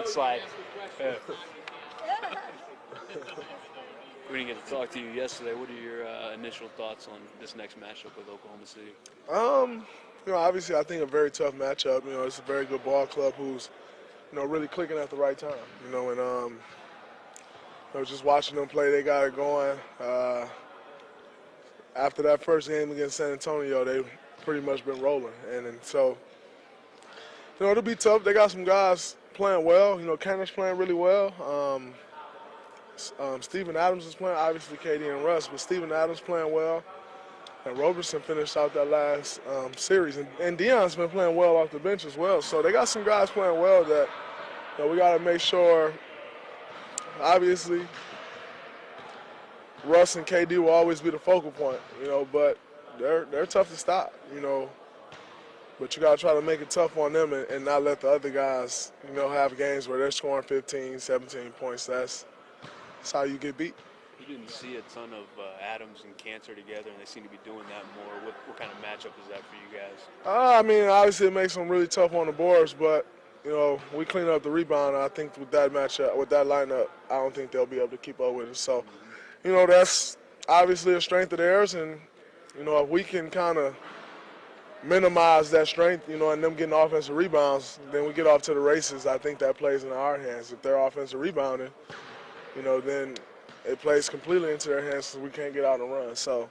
landslide. We didn't get to talk to you yesterday. What are your initial thoughts on this next matchup with Oklahoma City? Obviously I think a very tough matchup. It's a very good ball club who's, really clicking at the right time. Just watching them play, they got it going. After that first game against San Antonio, they've pretty much been rolling. And so, it'll be tough. They got some guys playing well. Kenner's playing really well. Steven Adams is playing, obviously KD and Russ, but Steven Adams playing well. And Roberson finished out that last series. And Deion's been playing well off the bench as well. So they got some guys playing well that we got to make sure, obviously, Russ and KD will always be the focal point, but they're tough to stop, But you got to try to make it tough on them and not let the other guys, have games where they're scoring 15, 17 points. That's how you get beat. You didn't see a ton of Adams and Cantor together, and they seem to be doing that more. What kind of matchup is that for you guys? Obviously it makes them really tough on the boards, but, we clean up the rebound. I think with that matchup, with that lineup, I don't think they'll be able to keep up with it. So, that's obviously a strength of theirs, and, if we can kind of minimize that strength, and them getting offensive rebounds, then we get off to the races. I think that plays in our hands. If they're offensive rebounding, then it plays completely into their hands because we can't get out and run. So,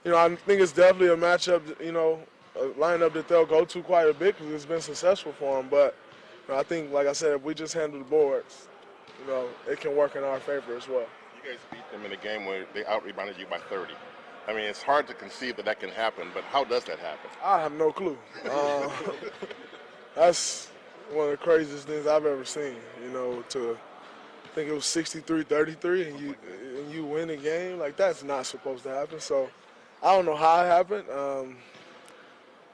I think it's definitely a matchup, a lineup that they'll go to quite a bit because it's been successful for them. But I think, like I said, if we just handle the boards, it can work in our favor as well. You guys beat them in a game where they out-rebounded you by 30. It's hard to conceive that can happen, but how does that happen? I have no clue. That's one of the craziest things I've ever seen, to think it was 63-33 and you win a game. Like, that's not supposed to happen. So I don't know how it happened.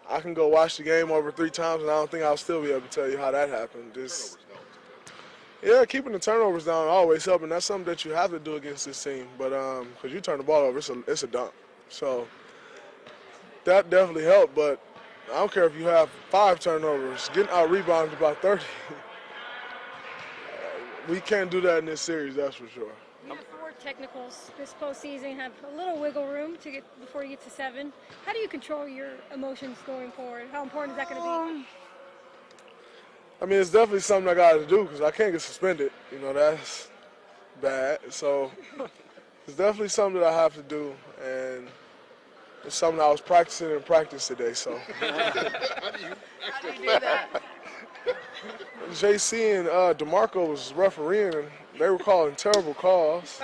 I can go watch the game over 3 times, and I don't think I'll still be able to tell you how that happened. Yeah, keeping the turnovers down always helps, and that's something that you have to do against this team. But because you turn the ball over, it's a dunk. So that definitely helped. But I don't care if you have 5 turnovers, getting out rebounded by 30. We can't do that in this series, that's for sure. You have 4 technicals this postseason, have a little wiggle room to get before you get to 7. How do you control your emotions going forward? How important is that going to be? It's definitely something I got to do because I can't get suspended. That's bad. So it's definitely something that I have to do, and it's something I was practicing in practice today. So. How do you do that? JC and DeMarco was refereeing, and they were calling terrible calls.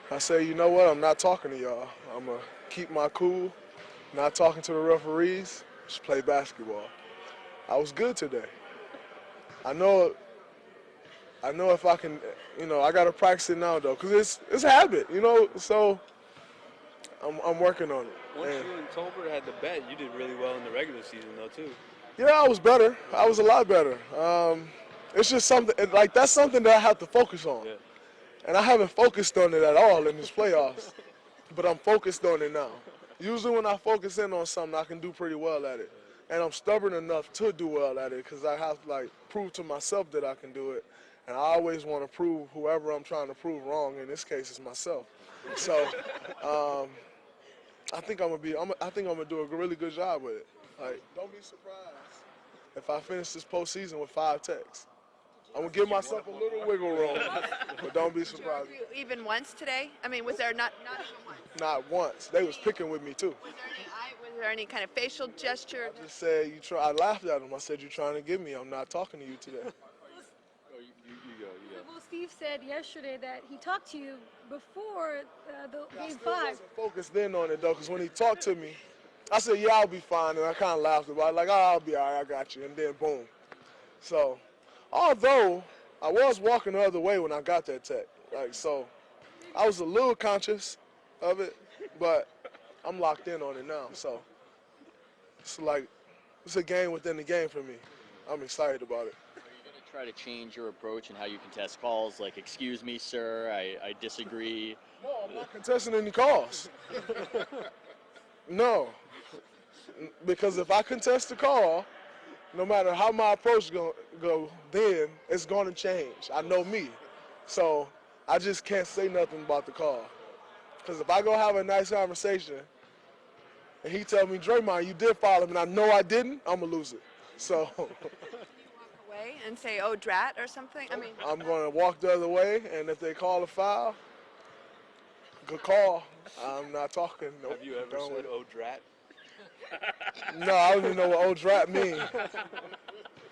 I said, you know what? I'm not talking to y'all. I'm going to keep my cool, not talking to the referees, just play basketball. I was good today. I know if I can, I got to practice it now, though, because it's a habit, so I'm working on it. Once you and Tolbert had the bet, you did really well in the regular season, though, too. Yeah, I was better. I was a lot better. It's just something, that's something that I have to focus on. Yeah. And I haven't focused on it at all in this playoffs, but I'm focused on it now. Usually when I focus in on something, I can do pretty well at it. And I'm stubborn enough to do well at it because I have to, prove to myself that I can do it. And I always want to prove whoever I'm trying to prove wrong. In this case, it's myself. So I think I'm gonna do a really good job with it. Don't be surprised if I finish this postseason with 5 techs. I'm going to give myself a little wiggle room, but don't be surprised. Even once today? Was there not even once? Not once. They was picking with me, too. Was there any kind of facial gesture? I just said, I laughed at them. I said, you're trying to get me. I'm not talking to you today. You go. Well, Steve said yesterday that he talked to you before the I game still 5. wasn't focused in on it, though, because when he talked to me, I said, yeah, I'll be fine, and I kind of laughed about it, I'll be all right, I got you, and then boom. So, although I was walking the other way when I got that tech, so I was a little conscious of it, but I'm locked in on it now, so it's a game within the game for me. I'm excited about it. Are you going to try to change your approach and how you contest calls, like, excuse me, sir, I disagree? No, I'm not contesting any calls. No. Because if I contest the call, no matter how my approach go, then it's going to change. I know me. So I just can't say nothing about the call. Because if I go have a nice conversation and he tell me, Draymond, you did foul him, and I know I didn't, I'm going to lose it. So Can you walk away and say, "Oh, drat" or something? I mean, I'm going to walk the other way, and if they call a foul, good call. I'm not talking. Nope, Have you ever done with said it. "oh drat"? No, I don't even know what old drat mean.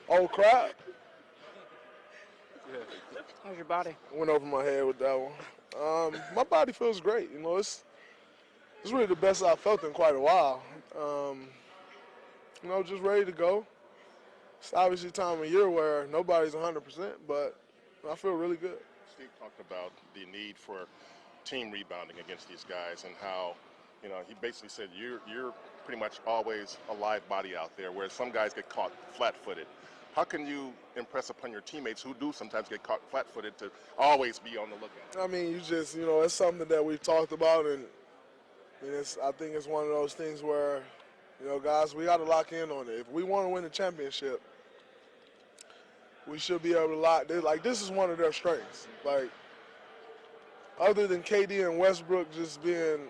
Old crap? Yeah. How's your body? Went over my head with that one. My body feels great. You know, it's really the best I've felt in quite a while. You know, just ready to go. It's obviously time of year where nobody's 100%, but I feel really good. Steve talked about the need for team rebounding against these guys and how, you know, he basically said you're pretty much always a live body out there, whereas some guys get caught flat-footed. How can you impress upon your teammates who do sometimes get caught flat-footed to always be on the lookout? I mean, you know, it's something that we've talked about, and I think it's one of those things where, you know, guys, we got to lock in on it. If we want to win the championship, we should be able to lock this. Like, this is one of their strengths. Like, other than KD and Westbrook just being,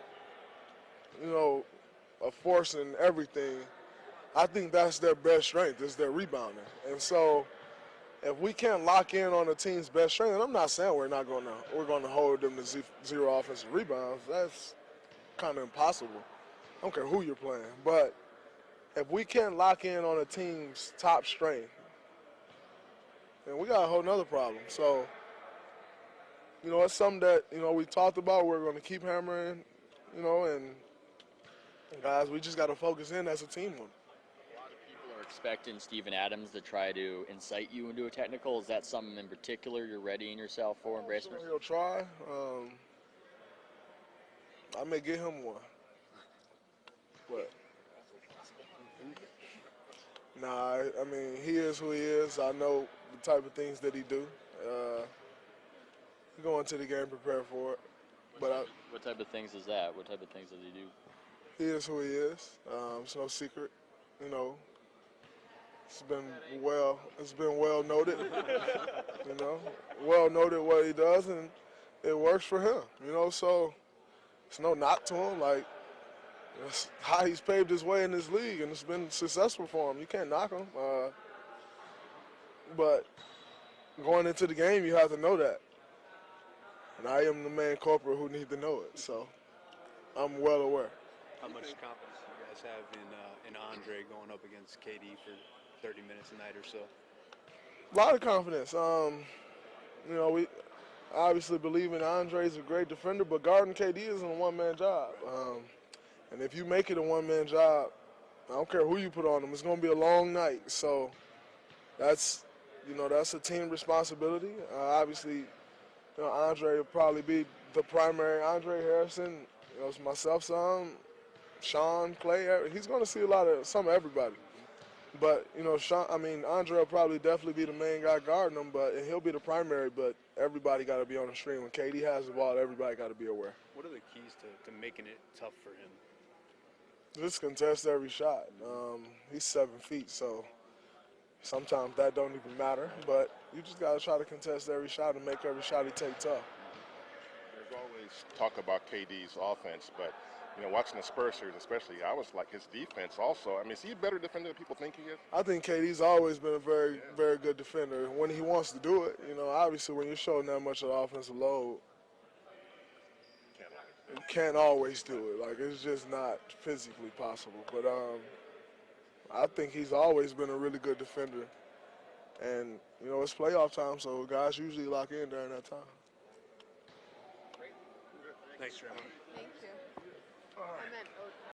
you know, a force in everything, I think that's their best strength, is their rebounding. And so if we can't lock in on the team's best strength, and I'm not saying we're going to hold them to zero offensive rebounds. That's kind of impossible. I don't care who you're playing. But if we can't lock in on a team's top strength, then we got a whole nother problem. So, you know, it's something that, you know, we talked about. We're going to keep hammering, you know, and guys, we just got to focus in as a team on it. A lot of people are expecting Steven Adams to try to incite you into a technical. Is that something in particular you're readying yourself for in Bracebridge? He'll try. I may get him one. But nah, I mean, he is who he is. I know the type of things that he do. Go into the game prepared for it. But What type of things is that? What type of things does he do? he is who he is. It's no secret. You know, it's been well noted. You know, well noted what he does, and it works for him. You know, so it's no knock to him. Like, that's how he's paved his way in this league, and it's been successful for him. You can't knock him. But going into the game, you have to know that. And I am the main culprit who needs to know it. So I'm well aware. How much confidence do you guys have in Andre going up against KD for 30 minutes a night or so? A lot of confidence. You know, we obviously believe in Andre's a great defender, but guarding KD isn't a one-man job. And if you make it a one-man job, I don't care who you put on him, it's going to be a long night. So that's a team responsibility. Obviously, you know, Andre will probably be the primary. Andre Harrison, you know, it's myself, Sean, Clay. He's going to see some of everybody. But, you know, Andre will probably definitely be the main guy guarding him, and he'll be the primary, but everybody got to be on the stream. When KD has the ball, everybody got to be aware. What are the keys to making it tough for him? Just contest every shot. He's 7 feet, so sometimes that don't even matter. But you just got to try to contest every shot and make every shot he take tough. There's always talk about KD's offense, but, you know, watching the Spurs series especially, I was like his defense also. I mean, is he a better defender than people think he is? I think KD's always been a very, very good defender when he wants to do it. You know, obviously when you're showing that much of the offensive load, you can't always do it. Like, it's just not physically possible. But I think he's always been a really good defender. And, you know, it's playoff time, so guys usually lock in during that time. Thanks, Draymond. thank you. I meant, oh,